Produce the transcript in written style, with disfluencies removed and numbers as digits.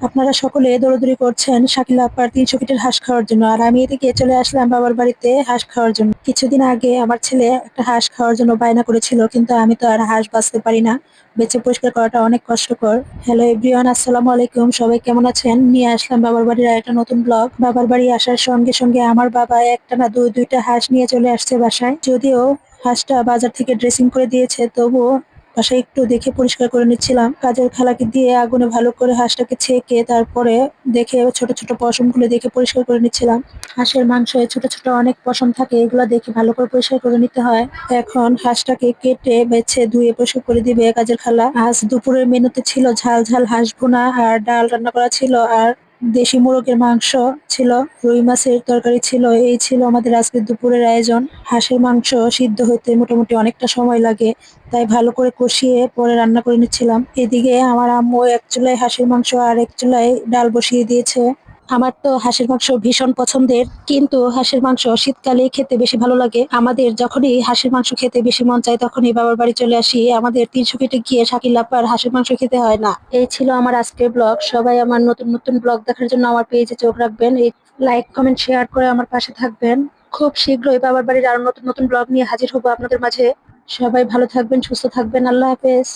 আপনারা সকলে দৌড়াদৌড়ি করছেন শাকিলা আপার ৩০০ ফিটের হাঁস খাওয়ার জন্য, আর আমি এদিকে চলে আসলাম বাবার বাড়িতে হাঁস খাওয়ার জন্য। কিছুদিন আগে আমার ছেলে একটা হাঁস খাওয়ার জন্য বায়না করেছিল, কিন্তু আমি তো আর হাঁস বাঁচতে পারি না, বেঁচে পরিষ্কার করাটা অনেক কষ্টকর। হ্যালো এভরিওয়ান, আসসালামু আলাইকুম। সবাই কেমন আছেন? নিয়ে আসলাম বাবার বাড়ির একটা নতুন ব্লগ। বাবার বাড়ি আসার সঙ্গে সঙ্গে আমার বাবা একটা না দুইটা হাঁস নিয়ে চলে আসছে বাসায়। যদিও হাঁসটা বাজার থেকে ড্রেসিং করে দিয়েছে, তবুও বাসায় একটু দেখে পরিষ্কার করে নিচ্ছিলাম। কাজের খালাকে দিয়ে আগুনে ভালো করে হাঁসটাকে ছেঁকে তারপরে দেখে ছোট ছোট পশমগুলো দেখে পরিষ্কার করে নিচ্ছিলাম। হাঁসের মাংসে ছোট ছোট অনেক পশম থাকে, এগুলো দেখে ভালো করে পরিষ্কার করে নিতে হয়। এখন হাঁসটাকে কেটে বেছে ধুয়ে পরিষ্কার করে দিবে কাজের খালা। আজ দুপুরের মেনুতে ছিল ঝাল ঝাল হাঁস ভুনা আর ডাল রান্না করা ছিল, আর দেশি মোরগের মাংস ছিল, রুই মাছের তরকারি ছিল। এই ছিল আমাদের আজকের দুপুরের আয়োজন। হাঁসের মাংস সিদ্ধ হতে মোটামুটি অনেকটা সময় লাগে, তাই ভালো করে কষিয়ে পরে রান্না করে নিচ্ছিলাম। এদিকে আমার আম্মু এক চুলায় হাঁসের মাংস আর এক চুলায় ডাল বসিয়ে দিয়েছে। আমার তো হাঁসের মাংস ভীষণ পছন্দের, কিন্তু হাঁসের মাংস শীতকালে খেতে বেশি ভালো লাগে। আমাদের যখনই হাঁসের মাংস খেতে বেশি মন চায় তখনই বাবার বাড়ি চলে আসি। আমাদের ৩০০ ফিটে গিয়ে শাকিল আপার হাঁসের মাংস খেতে হয় না। এই ছিল আমার আজকের ব্লগ। সবাই আমার নতুন নতুন ব্লগ দেখার জন্য আমার পেজে চোখ রাখবেন, এই লাইক কমেন্ট শেয়ার করে আমার পাশে থাকবেন। খুব শীঘ্রই বাবার বাড়ির আরো নতুন নতুন ব্লগ নিয়ে হাজির হবো আপনাদের মাঝে। সবাই ভালো থাকবেন, সুস্থ থাকবেন। আল্লাহ হাফেজ।